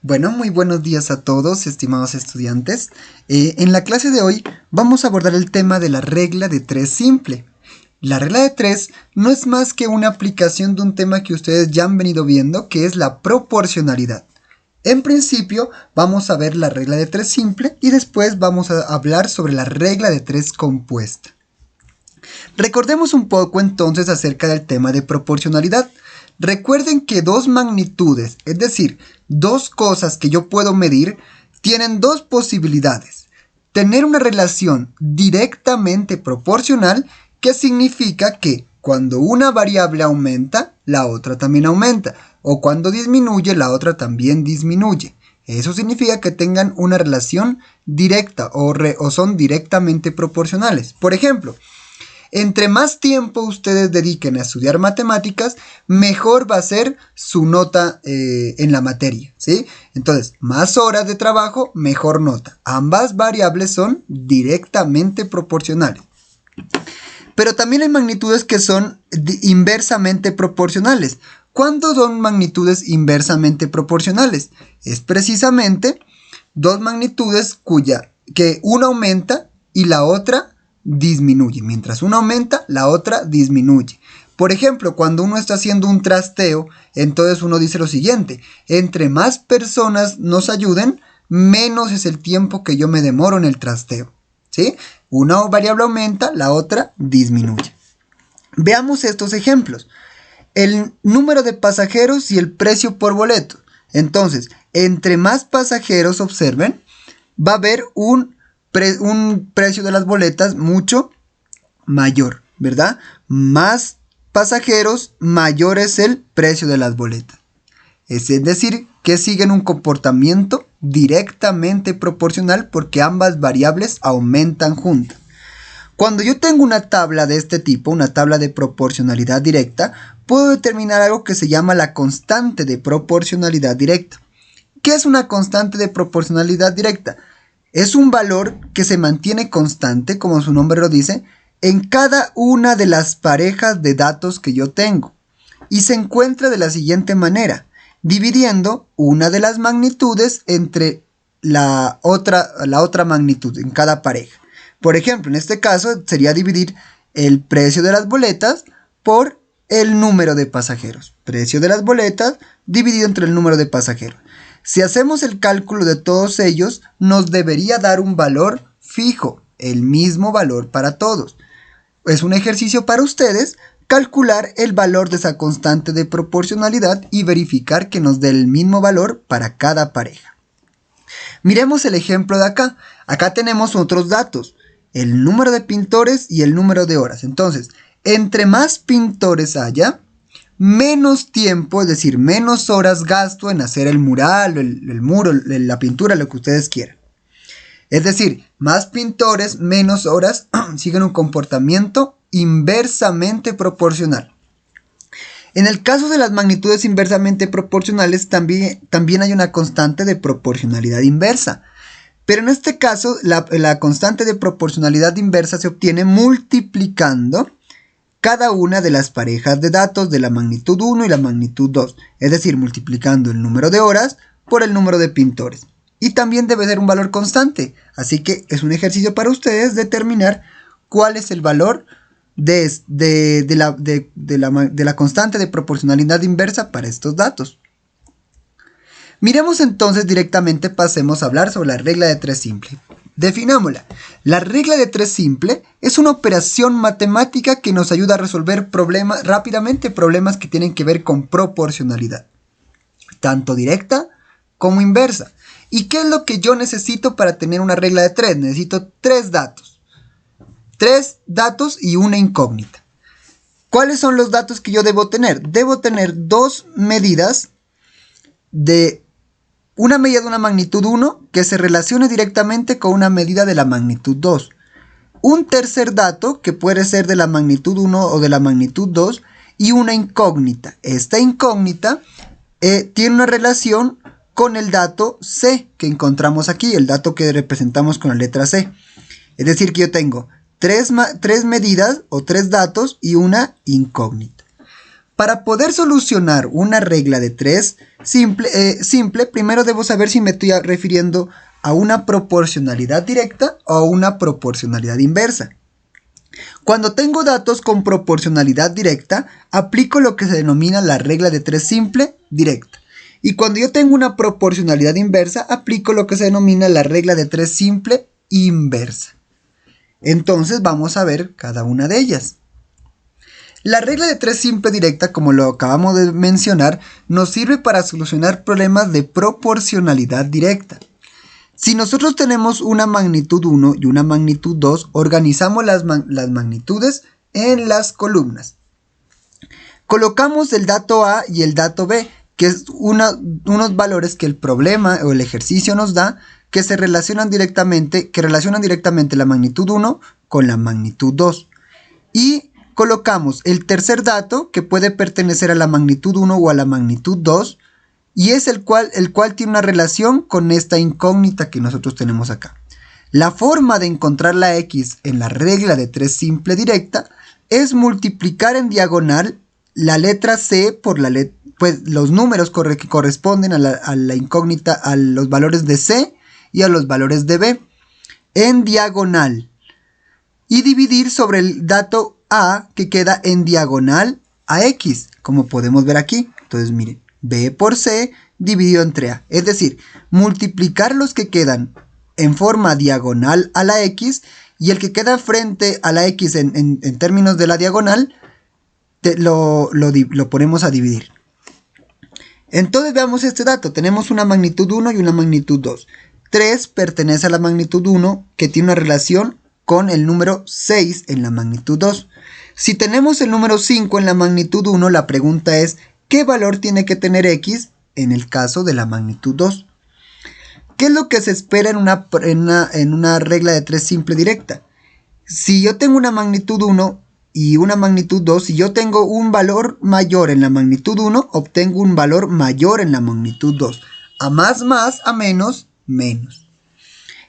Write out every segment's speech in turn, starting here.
Bueno, muy buenos días a todos, estimados estudiantes. En la clase de hoy vamos a abordar el tema de la regla de 3 simple. La regla de 3 no es más que una aplicación de un tema que ustedes ya han venido viendo, que es la proporcionalidad. En principio vamos a ver la regla de 3 simple y después vamos a hablar sobre la regla de 3 compuesta. Recordemos un poco entonces acerca del tema de proporcionalidad. Recuerden que dos magnitudes, es decir, dos cosas que yo puedo medir, tienen dos posibilidades. Tener una relación directamente proporcional, que significa que cuando una variable aumenta, la otra también aumenta, o cuando disminuye, la otra también disminuye. Eso significa que tengan una relación directa o son directamente proporcionales. Por ejemplo, entre más tiempo ustedes dediquen a estudiar matemáticas, mejor va a ser su nota en la materia, ¿sí? Entonces, más horas de trabajo, mejor nota. Ambas variables son directamente proporcionales. Pero también hay magnitudes que son inversamente proporcionales. ¿Cuándo son magnitudes inversamente proporcionales? Es precisamente dos magnitudes que una aumenta y la otra disminuye. Mientras una aumenta, la otra disminuye. Por ejemplo, cuando uno está haciendo un trasteo, entonces uno dice lo siguiente: entre más personas nos ayuden, menos es el tiempo que yo me demoro en el trasteo, ¿sí? Una variable aumenta, la otra disminuye. Veamos estos ejemplos. El número de pasajeros y el precio por boleto. Entonces, entre más pasajeros observen, va a haber un precio de las boletas mucho mayor, ¿verdad? Más pasajeros, mayor es el precio de las boletas. Es decir, que siguen un comportamiento directamente proporcional porque ambas variables aumentan juntas. Cuando yo tengo una tabla de este tipo, una tabla de proporcionalidad directa, puedo determinar algo que se llama la constante de proporcionalidad directa. ¿Qué es una constante de proporcionalidad directa? Es un valor que se mantiene constante, como su nombre lo dice, en cada una de las parejas de datos que yo tengo. Y se encuentra de la siguiente manera, dividiendo una de las magnitudes entre la otra magnitud en cada pareja. Por ejemplo, en este caso sería dividir el precio de las boletas por el número de pasajeros. Precio de las boletas dividido entre el número de pasajeros. Si hacemos el cálculo de todos ellos, nos debería dar un valor fijo, el mismo valor para todos. Es un ejercicio para ustedes calcular el valor de esa constante de proporcionalidad y verificar que nos dé el mismo valor para cada pareja. Miremos el ejemplo de acá. Acá tenemos otros datos, el número de pintores y el número de horas. Entonces, entre más pintores haya, menos tiempo, es decir, menos horas gasto en hacer el mural, el muro, la pintura, lo que ustedes quieran. Es decir, más pintores, menos horas, siguen un comportamiento inversamente proporcional. En el caso de las magnitudes inversamente proporcionales, también hay una constante de proporcionalidad inversa. Pero en este caso, la constante de proporcionalidad inversa se obtiene multiplicando cada una de las parejas de datos de la magnitud 1 y la magnitud 2, es decir, multiplicando el número de horas por el número de pintores. Y también debe ser un valor constante, así que es un ejercicio para ustedes determinar cuál es el valor de la constante de proporcionalidad inversa para estos datos. Miremos entonces directamente, pasemos a hablar sobre la regla de 3 simple. Definámosla. La regla de 3 simple es una operación matemática que nos ayuda a resolver rápidamente problemas que tienen que ver con proporcionalidad, tanto directa como inversa. ¿Y qué es lo que yo necesito para tener una regla de 3? Necesito 3 datos. 3 datos y una incógnita. ¿Cuáles son los datos que yo debo tener? Debo tener dos medidas una medida de una magnitud 1 que se relacione directamente con una medida de la magnitud 2. Un tercer dato que puede ser de la magnitud 1 o de la magnitud 2 y una incógnita. Esta incógnita tiene una relación con el dato C que encontramos aquí, el dato que representamos con la letra C. Es decir, que yo tengo tres medidas o 3 datos y una incógnita. Para poder solucionar una regla de 3 simple, primero debo saber si me estoy refiriendo a una proporcionalidad directa o a una proporcionalidad inversa. Cuando tengo datos con proporcionalidad directa, aplico lo que se denomina la regla de 3 simple directa. Y cuando yo tengo una proporcionalidad inversa, aplico lo que se denomina la regla de 3 simple inversa. Entonces vamos a ver cada una de ellas. La regla de 3 simple directa, como lo acabamos de mencionar, nos sirve para solucionar problemas de proporcionalidad directa. Si nosotros tenemos una magnitud 1 y una magnitud 2, organizamos las magnitudes en las columnas. Colocamos el dato A y el dato B, que es unos valores que el problema o el ejercicio nos da, que relacionan directamente la magnitud 1 con la magnitud 2. Y colocamos el tercer dato, que puede pertenecer a la magnitud 1 o a la magnitud 2, y es el cual tiene una relación con esta incógnita que nosotros tenemos acá. La forma de encontrar la X en la regla de 3 simple directa es multiplicar en diagonal la letra C por pues los números que corresponden a la incógnita, a los valores de C y a los valores de B, en diagonal, y dividir sobre el dato A, que queda en diagonal a X, como podemos ver aquí. Entonces miren, B por C dividido entre A, es decir, multiplicar los que quedan en forma diagonal a la X, y el que queda frente a la X en términos de la diagonal, lo ponemos a dividir. Entonces veamos este dato, tenemos una magnitud 1 y una magnitud 2. 3 pertenece a la magnitud 1, que tiene una relación con el número 6 en la magnitud 2. Si tenemos el número 5 en la magnitud 1, la pregunta es, ¿qué valor tiene que tener X en el caso de la magnitud 2? ¿Qué es lo que se espera en una regla de 3 simple directa? Si yo tengo una magnitud 1 y una magnitud 2, si yo tengo un valor mayor en la magnitud 1, obtengo un valor mayor en la magnitud 2. A más, a menos, menos.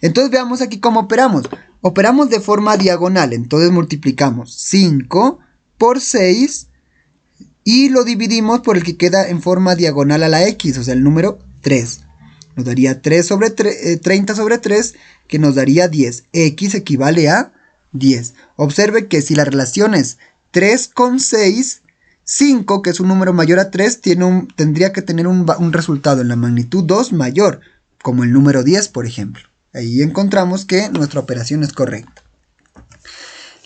Entonces veamos aquí cómo operamos. Operamos de forma diagonal, entonces multiplicamos 5 por 6 y lo dividimos por el que queda en forma diagonal a la X, o sea el número 3. Nos daría 30 sobre 3, que nos daría 10. X equivale a 10. Observe que si la relación es 3 con 6, 5, que es un número mayor a 3, tendría que tener un resultado en la magnitud 2 mayor, como el número 10, por ejemplo. Ahí encontramos que nuestra operación es correcta.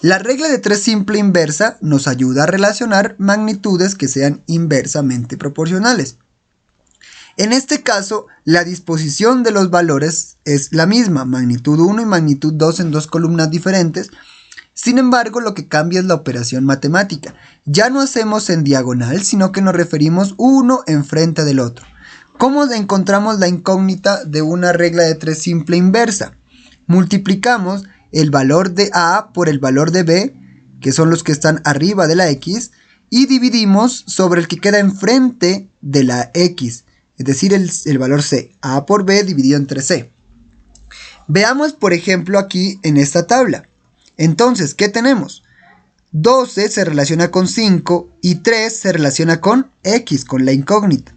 La regla de 3 simple inversa nos ayuda a relacionar magnitudes que sean inversamente proporcionales. En este caso, la disposición de los valores es la misma, magnitud 1 y magnitud 2 en dos columnas diferentes. Sin embargo, lo que cambia es la operación matemática. Ya no hacemos en diagonal, sino que nos referimos uno enfrente del otro. ¿Cómo encontramos la incógnita de una regla de 3 simple inversa? Multiplicamos el valor de A por el valor de B, que son los que están arriba de la X, y dividimos sobre el que queda enfrente de la X, es decir, el valor C, A por B dividido entre C. Veamos, por ejemplo, aquí en esta tabla. Entonces, ¿qué tenemos? 12 se relaciona con 5 y 3 se relaciona con X, con la incógnita.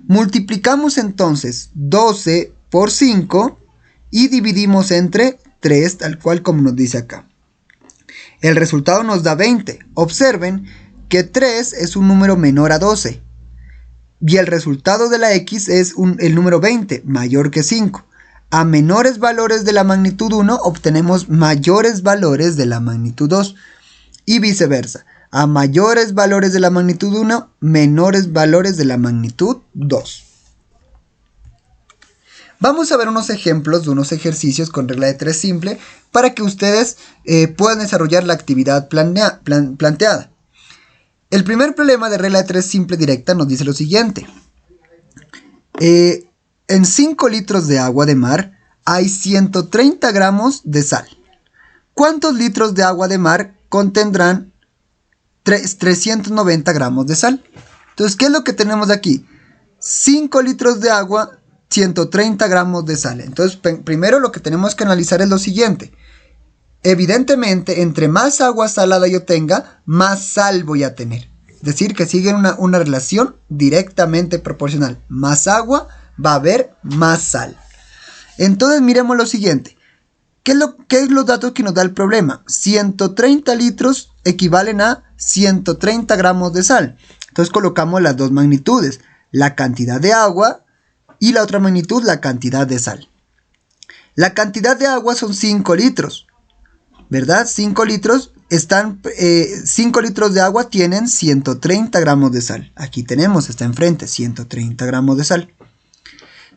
Multiplicamos entonces 12 por 5 y dividimos entre 3, tal cual como nos dice acá. El resultado nos da 20. Observen que 3 es un número menor a 12. Y el resultado de la X es el número 20, mayor que 5. A menores valores de la magnitud 1 obtenemos mayores valores de la magnitud 2. Y viceversa. A mayores valores de la magnitud 1, menores valores de la magnitud 2. Vamos a ver unos ejemplos de unos ejercicios con regla de 3 simple para que ustedes puedan desarrollar la actividad planteada. El primer problema de regla de 3 simple directa nos dice lo siguiente. En 5 litros de agua de mar hay 130 gramos de sal. ¿Cuántos litros de agua de mar contendrán 390 gramos de sal? Entonces, ¿qué es lo que tenemos aquí? 5 litros de agua, 130 gramos de sal. Entonces, primero lo que tenemos que analizar es lo siguiente. Evidentemente, entre más agua salada yo tenga, más sal voy a tener. Es decir que siguen una relación directamente proporcional. Más agua va a haber más sal. Entonces miremos lo siguiente. ¿Qué es los datos que nos da el problema? 130 litros equivalen a 130 gramos de sal. Entonces colocamos las dos magnitudes, la cantidad de agua y la otra magnitud, la cantidad de sal. La cantidad de agua son 5 litros, ¿verdad? 5 litros de agua tienen 130 gramos de sal. Aquí tenemos, está enfrente, 130 gramos de sal.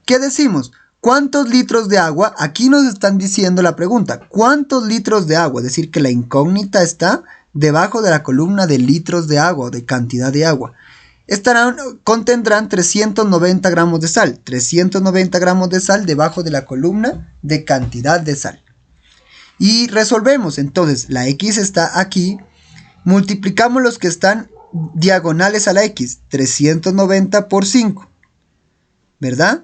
¿Qué decimos? ¿Cuántos litros de agua? Aquí nos están diciendo la pregunta. ¿Cuántos litros de agua? Es decir, que la incógnita está debajo de la columna de litros de agua o de cantidad de agua. Contendrán 390 gramos de sal. 390 gramos de sal debajo de la columna de cantidad de sal. Y resolvemos. Entonces, la X está aquí. Multiplicamos los que están diagonales a la X. 390 por 5. ¿Verdad?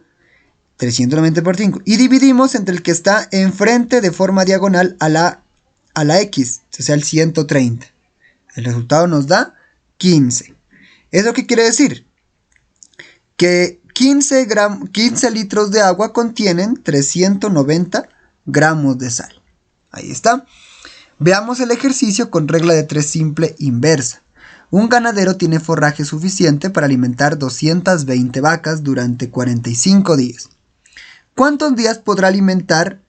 390 por 5. Y dividimos entre el que está enfrente de forma diagonal a la X. O sea, el 130. El resultado nos da 15. ¿Eso qué quiere decir? Que 15 litros de agua contienen 390 gramos de sal. Ahí está. Veamos el ejercicio con regla de 3 simple inversa. Un ganadero tiene forraje suficiente para alimentar 220 vacas durante 45 días. ¿Cuántos días podrá alimentar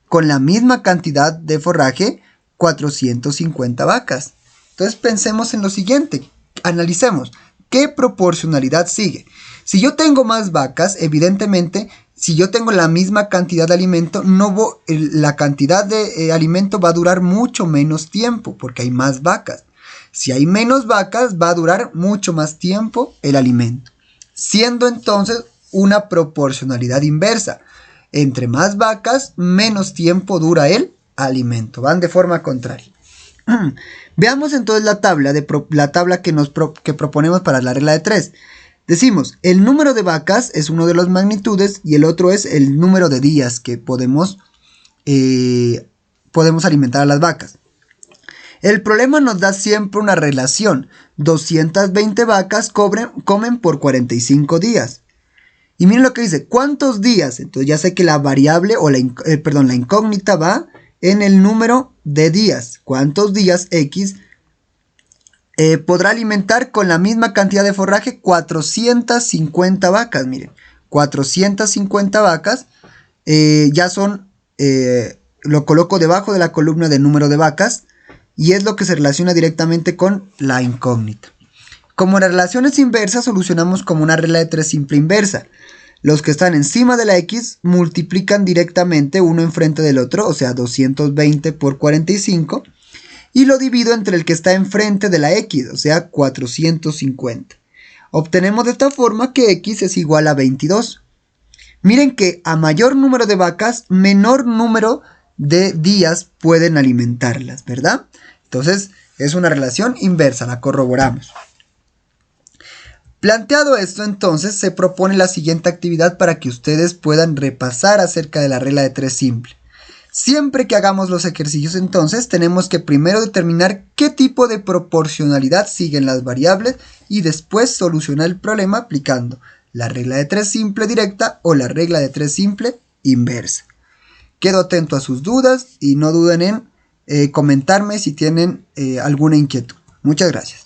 con la misma cantidad de forraje 450 vacas? Entonces pensemos en lo siguiente. Analicemos. ¿Qué proporcionalidad sigue? Si yo tengo más vacas, evidentemente, si yo tengo la misma cantidad de alimento, la cantidad de alimento va a durar mucho menos tiempo, porque hay más vacas. Si hay menos vacas, va a durar mucho más tiempo el alimento. Siendo entonces una proporcionalidad inversa. Entre más vacas, menos tiempo dura el alimento. Van de forma contraria. Veamos entonces la tabla que proponemos para la regla de 3. Decimos, el número de vacas es uno de las magnitudes y el otro es el número de días que podemos alimentar a las vacas. El problema nos da siempre una relación. 220 vacas comen por 45 días. Y miren lo que dice, ¿cuántos días? Entonces ya sé que la variable o la incógnita va en el número de días. ¿Cuántos días X podrá alimentar con la misma cantidad de forraje? 450 vacas, miren. 450 vacas ya son, lo coloco debajo de la columna del número de vacas y es lo que se relaciona directamente con la incógnita. Como la relación es inversa, solucionamos como una regla de 3 simple inversa. Los que están encima de la X multiplican directamente uno enfrente del otro, o sea 220 por 45, y lo divido entre el que está enfrente de la X, o sea 450. Obtenemos de esta forma que X es igual a 22. Miren que a mayor número de vacas, menor número de días pueden alimentarlas, ¿verdad? Entonces es una relación inversa, la corroboramos. Planteado esto, entonces, se propone la siguiente actividad para que ustedes puedan repasar acerca de la regla de 3 simple. Siempre que hagamos los ejercicios, entonces, tenemos que primero determinar qué tipo de proporcionalidad siguen las variables y después solucionar el problema aplicando la regla de 3 simple directa o la regla de 3 simple inversa. Quedo atento a sus dudas y no duden en comentarme si tienen alguna inquietud. Muchas gracias.